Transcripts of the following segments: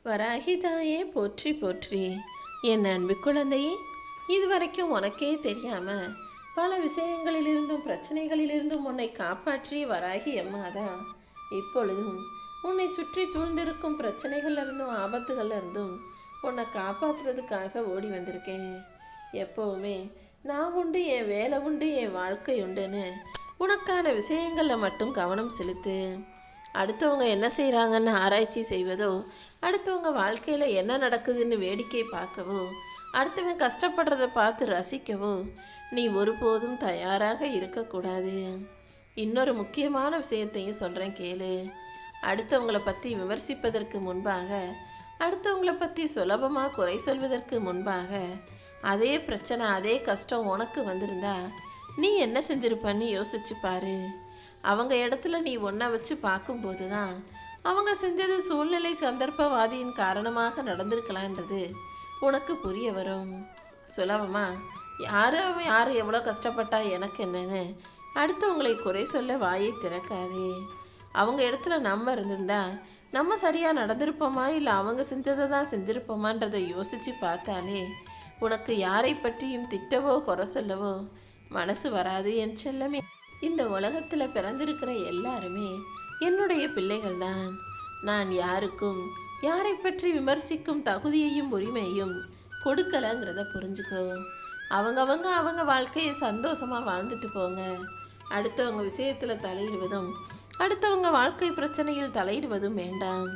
வராகி தாயே போற்றி போற்றி. என் அன்பு குழந்தையே, இதுவரைக்கும் உனக்கே தெரியாம பல விஷயங்களிலிருந்தும் பிரச்சனைகளிலிருந்தும் உன்னை காப்பாற்றிய வராகி அம்மா தான் இப்பொழுதும் உன்னை சுற்றி சூழ்ந்திருக்கும் பிரச்சனைகள்ல இருந்தும் ஆபத்துகள்ல இருந்தும் உன்னை காப்பாத்துறதுக்காக ஓடி வந்திருக்கேன். எப்பவுமே நான் உண்டு, என் வேலை உண்டு, என் வாழ்க்கை உண்டுன்னு உனக்கான விஷயங்கள்ல மட்டும் கவனம் செலுத்து. அடுத்தவங்க என்ன செய்கிறாங்கன்னு ஆராய்ச்சி செய்வதோ, அடுத்தவங்க வாழ்க்கையில் என்ன நடக்குதுன்னு வேடிக்கை பார்க்கவோ, அடுத்தவங்க கஷ்டப்படுறத பார்த்து ரசிக்கவோ நீ ஒருபோதும் தயாராக இருக்கக்கூடாது. இன்னொரு முக்கியமான விஷயத்தையும் சொல்கிறேன் கேளு. அடுத்தவங்களை பற்றி விமர்சிப்பதற்கு முன்பாக, அடுத்தவங்களை பற்றி சுலபமாக குறை சொல்வதற்கு முன்பாக, அதே பிரச்சனை அதே கஷ்டம் உனக்கு வந்திருந்தா நீ என்ன செஞ்சிருப்பன்னு யோசிச்சு பாரு. அவங்க இடத்துல நீ ஒன்றை வச்சு பார்க்கும்போது தான் அவங்க செஞ்சது சூழ்நிலை சந்தர்ப்பவாதியின் காரணமாக நடந்திருக்கலான்றது உனக்கு புரிய வரும். சுலபமா யார் எவ்வளோ கஷ்டப்பட்டா எனக்கு என்னன்னு அடுத்தவங்களை குறை சொல்ல வாயை திறக்காதே. அவங்க இடத்துல நம்ம இருந்திருந்தா நம்ம சரியாக நடந்திருப்போமா, இல்லை அவங்க செஞ்சதை தான் செஞ்சிருப்போமான்றதை யோசித்து பார்த்தாலே உனக்கு யாரை பற்றியும் திட்டவோ குறை சொல்லவோ மனசு வராது. என் செல்லமே, இந்த உலகத்தில் பிறந்திருக்கிற எல்லாருமே என்னுடைய பிள்ளைகள் தான். நான் யாருக்கும் யாரை பற்றி விமர்சிக்கும் தகுதியையும் உரிமையும் கொடுக்கலங்கிறத புரிஞ்சுக்கோ. அவங்க வாழ்க்கையை சந்தோஷமாக வாழ்ந்துட்டு போங்க. அடுத்தவங்க விஷயத்தில் தலையிடுவதும் அடுத்தவங்க வாழ்க்கை பிரச்சனையில் தலையிடுவதும் வேண்டாம்.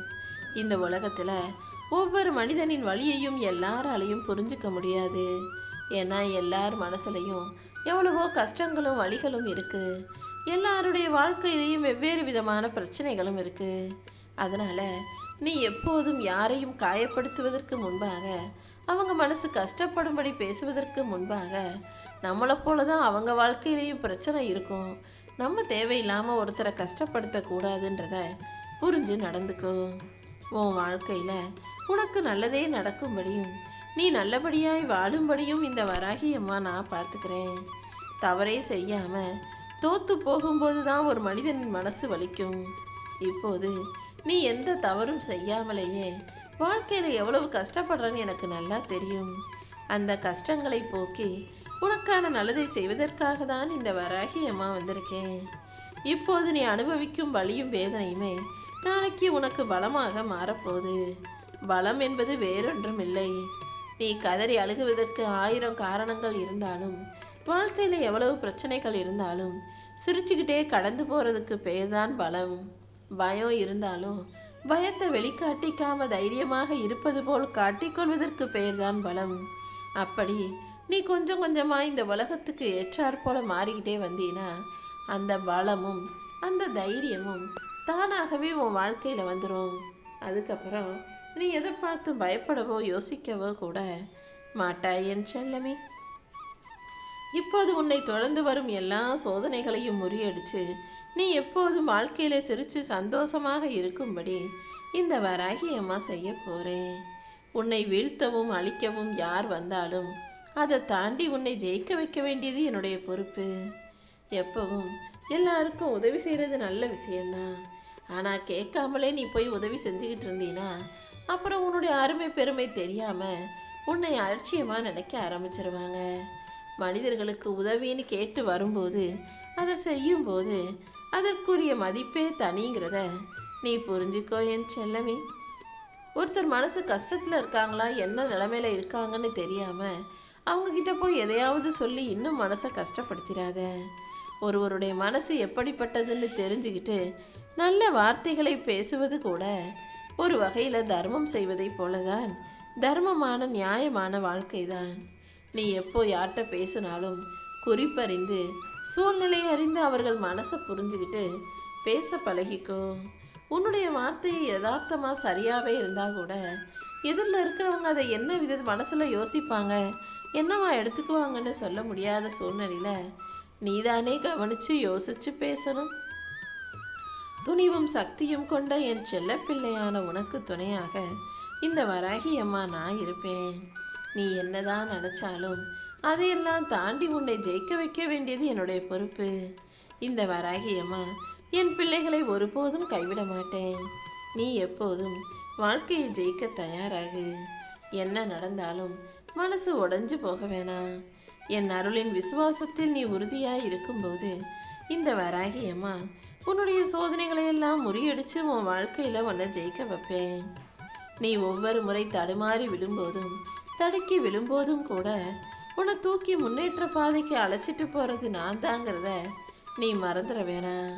இந்த உலகத்தில் ஒவ்வொரு மனிதனின் வழியையும் எல்லாராலையும் புரிஞ்சுக்க முடியாது. ஏன்னா எல்லார் மனசுலையும் எவ்வளவோ கஷ்டங்களும் வழிகளும் இருக்கு. எல்லாருடைய வாழ்க்கையிலையும் வெவ்வேறு விதமான பிரச்சனைகளும் இருக்கு. அதனால நீ எப்போதும் யாரையும் காயப்படுத்துவதற்கு முன்பாக, அவங்க மனசு கஷ்டப்படும்படி பேசுவதற்கு முன்பாக, நம்மளை போலதான் அவங்க வாழ்க்கையிலையும் பிரச்சனை இருக்கும், நம்ம தேவையில்லாம ஒருத்தரை கஷ்டப்படுத்தக்கூடாதுன்றத புரிஞ்சு நடந்துக்கோ. உன் வாழ்க்கையில உனக்கு நல்லதே நடக்கும்படியும் நீ நல்லபடியாய் வாழும்படியும் இந்த வராகி அம்மா நான் பார்த்துக்கிறேன். தவறே செய்யாம தோத்து போகும்போது தான் ஒரு மனிதனின் மனசு வலிக்கும். இப்போது நீ எந்த தவறும் செய்யாமலேயே வாழ்க்கையில எவ்வளவு கஷ்டப்படுறன்னு எனக்கு நல்லா தெரியும். அந்த கஷ்டங்களை போக்கி உனக்கான நல்லதை செய்வதற்காக தான் இந்த வராகி அம்மா வந்திருக்கேன். இப்போது நீ அனுபவிக்கும் வலியும் வேதனையுமே நாளைக்கு உனக்கு பலமாக மாறப்போகுது. பலம் என்பது வேறொன்றும் இல்லை. நீ கதறி அழுகுவதற்கு 1000 காரணங்கள் இருந்தாலும், வாழ்க்கையில் எவ்வளவு பிரச்சனைகள் இருந்தாலும் சிரிச்சுக்கிட்டே கடந்து போகிறதுக்கு பேர் தான் பலம். பயம் இருந்தாலும் பயத்தை வெளிக்காட்டிக்காம தைரியமாக இருப்பது போல் காட்டிக்கொள்வதற்கு பேர் தான் பலம். அப்படி நீ கொஞ்சம் கொஞ்சமாக இந்த உலகத்துக்கு ஏற்றாற் போல மாறிக்கிட்டே வந்தீன்னா அந்த பலமும் அந்த தைரியமும் தானாகவே உன் வாழ்க்கையில் வந்துடும். அதுக்கப்புறம் நீ எதை பார்த்து பயப்படவோ யோசிக்கவோ கூட மாட்டாய் என் செல்லமே. இப்போது உன்னை தொடர்ந்து வரும் எல்லா சோதனைகளையும் முறியடிச்சு நீ எப்போதும் வாழ்க்கையில சிரிச்சு சந்தோஷமாக இருக்கும்படி இந்த வராகி அம்மா செய்ய போறேன். உன்னை வீழ்த்தவும் அழிக்கவும் யார் வந்தாலும் அதை தாண்டி உன்னை ஜெயிக்க வைக்க வேண்டியது என்னுடைய பொறுப்பு. எப்பவும் எல்லாருக்கும் உதவி செய்யறது நல்ல விஷயம்தான். ஆனா கேட்காமலே நீ போய் உதவி செஞ்சுக்கிட்டு இருந்தீன்னா அப்புறம் உன்னுடைய அருமை பெருமை தெரியாம உன்னை அலட்சியமா நினைக்க ஆரம்பிச்சிருவாங்க. மனிதர்களுக்கு உதவின்னு கேட்டு வரும்போது அதை செய்யும் போது அதற்குரிய மதிப்பே தனிங்கிறத நீ புரிஞ்சுக்கோ என் செல்லமே. ஒருத்தர் மனசு கஷ்டத்துல இருக்காங்களா, என்ன நிலைமையில இருக்காங்கன்னு தெரியாம அவங்க கிட்ட போய் எதையாவது சொல்லி இன்னும் மனசை கஷ்டப்படுத்திடாத. ஒருவருடைய மனசு எப்படிப்பட்டதுன்னு தெரிஞ்சுக்கிட்டு நல்ல வார்த்தைகளை பேசுவது கூட ஒரு வகையில தர்மம் செய்வதை போலதான் தர்மமான நியாயமான வாழ்க்கை தான். நீ எப்போ யார்கிட்ட பேசினாலும் குறிப்பறிந்து சூழ்நிலை அறிந்து அவர்கள் மனசை புரிஞ்சுக்கிட்டு பேச பழகிக்கோ. உன்னுடைய வார்த்தையை யதார்த்தமா சரியாவே இருந்தா கூட எதிரில் இருக்கிறவங்க அதை என்ன வித மனசுல யோசிப்பாங்க, என்னவா எடுத்துக்குவாங்கன்னு சொல்ல முடியாத சூழ்நிலையில நீதானே கவனிச்சு யோசிச்சு பேசணும். துணிவும் சக்தியும் கொண்ட என் செல்ல பிள்ளையான உனக்கு துணையாக இந்த வராகி அம்மா நான் இருப்பேன். நீ என்னதான் நினைச்சாலும் அதையெல்லாம் தாண்டி உன்னை ஜெயிக்க வைக்க வேண்டியது என்னுடைய பொறுப்பு. இந்த வராகி அம்மா என் பிள்ளைகளை ஒருபோதும் கைவிட மாட்டேன். நீ எப்போதும் வாழ்க்கையை ஜெயிக்க தயாராகு. என்ன நடந்தாலும் மனசு உடைஞ்சு போக வேணாம். என் அருளின் விசுவாசத்தில் நீ உறுதியாய் இருக்கும்போது இந்த வராகி அம்மா உன்னுடைய சோதனைகளை எல்லாம் முறியடிச்சு உன் வாழ்க்கையில உன்னை ஜெயிக்க வைப்பேன். நீ ஒவ்வொரு முறை தடுமாறி விழும்போதும் தடுக்கி விழும்போதும் கூட உன்னை தூக்கி முன்னேற்ற பாதைக்கு அழைச்சிட்டு போறது நான் தாங்கிறத நீ மறந்துட வேணாம்.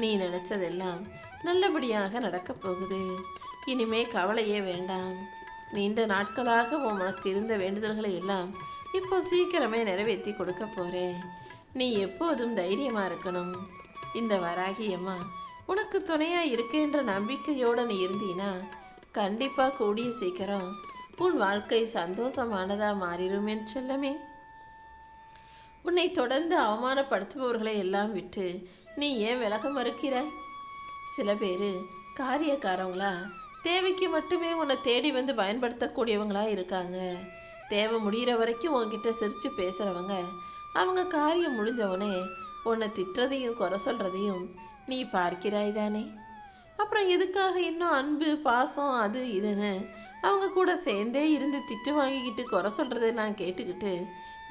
நீ நினைச்சதெல்லாம் நல்லபடியாக நடக்க போகுது. இனிமே கவலையே வேண்டாம். நீண்ட நாட்களாக உனக்கு இருந்த வேண்டுதல்களை எல்லாம் இப்போ சீக்கிரமே நிறைவேற்றி கொடுக்க போறேன். நீ எப்போதும் தைரியமா இருக்கணும். இந்த வராகி அம்மா உனக்கு துணையா இருக்கேன்ற நம்பிக்கையோட நீ இருந்தீனா கண்டிப்பா கூடிய சீக்கிரம் உன் வாழ்க்கை சந்தோஷமானதா மாறிடும் என் செல்லமே. உன்னை தொடர்ந்து அவமானப்படுத்துபவர்களை எல்லாம் விட்டு நீ ஏன் விலக மறுக்கிறாய்? சில பேர் காரியக்காரவங்களா தேவைக்கு மட்டுமே உன்னை தேடி வந்து பயன்படுத்தக்கூடியவங்களா இருக்காங்க. தேவை முடிகிற வரைக்கும் உன்கிட்ட சிரிச்சு பேசுறவங்க அவங்க காரியம் முடிஞ்சவனே உன்னை திட்டுறதையும் குறை சொல்றதையும் நீ பார்க்கிறாய் தானே. அப்புறம் எதுக்காக இன்னும் அன்பு பாசம் அது இதுன்னு அவங்க கூட சேர்ந்தே இருந்து திட்டு வாங்கிக்கிட்டு குறை சொல்றதை நான் கேட்டுக்கிட்டு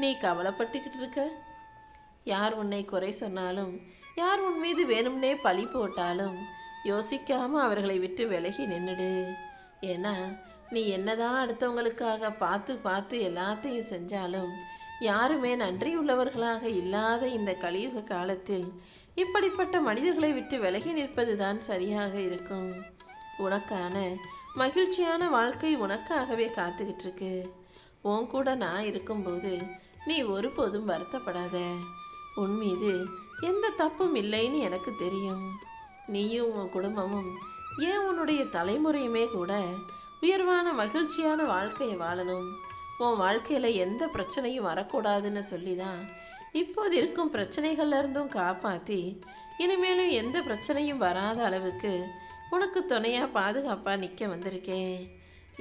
நீ கவலைப்பட்டுக்கிட்டு இருக்க? யார் உன்னை குறை சொன்னாலும் யார் உன் மீது வேணும்னே பழி போட்டாலும் யோசிக்காம அவர்களை விட்டு விலகி நின்னுடு. ஏன்னா நீ என்னதான் அடுத்தவங்களுக்காக பார்த்து பார்த்து எல்லாத்தையும் செஞ்சாலும் யாருமே நன்றி உள்ளவர்களாக இல்லாத இந்த கலியுக காலத்தில் இப்படிப்பட்ட மனிதர்களை விட்டு விலகி நிற்பதுதான் சரியாக இருக்கும். உனக்கான மகிழ்ச்சியான வாழ்க்கை உனக்காகவே காத்துக்கிட்டு இருக்கு. உன் கூட நான் இருக்கும்போது நீ ஒருபோதும் வருத்தப்படாத. உன் மீது எந்த தப்பும் இல்லைன்னு எனக்கு தெரியும். நீயும் உன் குடும்பமும் ஏன் உன்னுடைய தலைமுறையுமே கூட உயர்வான மகிழ்ச்சியான வாழ்க்கையை வாழணும். உன் வாழ்க்கையில எந்த பிரச்சனையும் வரக்கூடாதுன்னு சொல்லிதான் இப்போது இருக்கும் பிரச்சனைகள்ல இருந்தும் காப்பாத்தி இனிமேலும் எந்த பிரச்சனையும் வராத அளவுக்கு உனக்கு துணையா பாதுகாப்பா நிக்க வந்திருக்கேன்.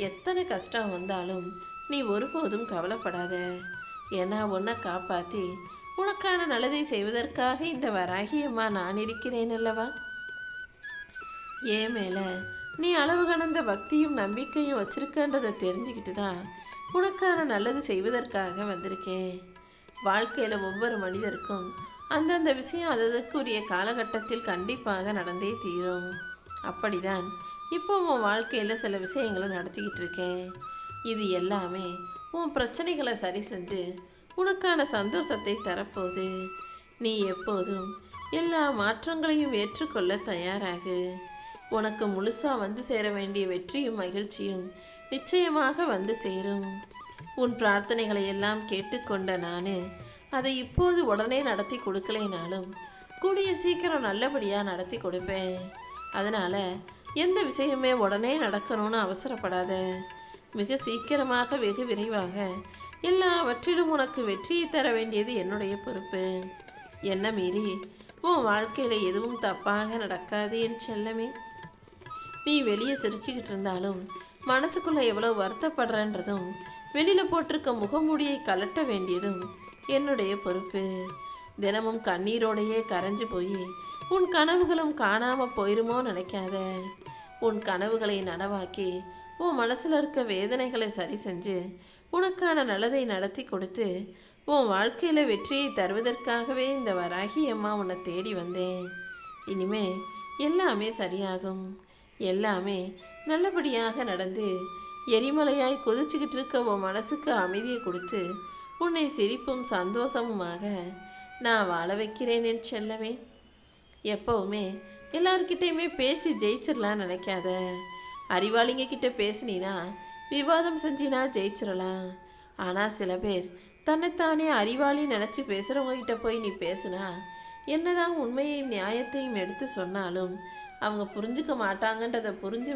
எத்தனை கஷ்டம் வந்தாலும் நீ ஒருபோதும் கவலைப்படாத. ஏன்னா உன்னை காப்பாத்தி உனக்கான நல்லதை செய்வதற்காக இந்த வராகி அம்மா நான் இருக்கிறேன் அல்லவா. ஏன் மேல நீ அளவு கடந்த பக்தியும் நம்பிக்கையும் வச்சிருக்கன்றதை தெரிஞ்சுக்கிட்டு தான் உனக்கான நல்லது செய்வதற்காக வந்திருக்கேன். வாழ்க்கையில ஒவ்வொரு மனிதருக்கும் அந்தந்த விஷயம் அதற்குரிய காலகட்டத்தில் கண்டிப்பாக நடந்தே தீரும். அப்படிதான் இப்போ உன் வாழ்க்கையில சில விஷயங்களை நடத்திக்கிட்டு இருக்கேன். இது எல்லாமே உன் பிரச்சனைகளை சரி செஞ்சு உனக்கான சந்தோஷத்தை தரப்போகுது. நீ எப்போதும் எல்லா மாற்றங்களையும் ஏற்றுக்கொள்ள தயாராகு. உனக்கு முழுசா வந்து சேர வேண்டிய வெற்றியும் மகிழ்ச்சியும் நிச்சயமாக வந்து சேரும். உன் பிரார்த்தனைகளை எல்லாம் கேட்டுக்கொண்ட நானு அதை இப்போது உடனே நடத்தி கொடுக்கலைனாலும் கூடிய சீக்கிரம் நல்லபடியா நடத்தி கொடுப்பேன். அதனால எந்த விஷயமே உடனே நடக்கணும்னு அவசரப்படாத. மிக சீக்கிரமாக வெகு விரைவாக எல்லாவற்றிலும் உனக்கு வெற்றியை தர வேண்டியது என்னுடைய பொறுப்பு. என்ன மீறி உன் வாழ்க்கையில எதுவும் தப்பாக நடக்காது என் செல்லமே. நீ வெளியே சிரிச்சுக்கிட்டு இருந்தாலும் மனசுக்குள்ள எவ்வளவு வருத்தப்படுறன்றதும் வெளியில போட்டிருக்க முகமூடியை கலட்ட வேண்டியதும் என்னுடைய பொறுப்பு. தினமும் கண்ணீரோடையே கரைஞ்சு போய் உன் கனவுகளும் காணாம போயிருமோ நினைக்காத. உன் கனவுகளை நனவாக்கி உன் மனசுல இருக்க வேதனைகளை சரி செஞ்சு உனக்கான நல்லதை நடத்தி கொடுத்து உன் வாழ்க்கையில வெற்றியை தருவதற்காகவே இந்த வராகி அம்மா உன்னை தேடி வந்தேன். இனிமே எல்லாமே சரியாகும். எல்லாமே நல்லபடியாக நடந்து எரிமலையாய் கொதிச்சுக்கிட்டு இருக்க உன் மனசுக்கு அமைதியை கொடுத்து உன்னை சிரிப்பும் சந்தோஷமுமாக நான் வாழ வைக்கிறேன் என் செல்லமே. எப்பவுமே எல்லார்கிட்டையுமே பேசி ஜெயிச்சிடலாம் நினைக்காத. அறிவாளிங்க கிட்ட பேசினா விவாதம் செஞ்சினா ஜெயிச்சிடலாம். ஆனா சில பேர் தன்னைத்தானே அறிவாளி நினைச்சு பேசுறவங்க கிட்ட போய் நீ பேசுனா என்னதான் உண்மையையும் நியாயத்தையும் எடுத்து சொன்னாலும் அவங்க புரிஞ்சுக்க மாட்டாங்கன்றதை புரிஞ்சு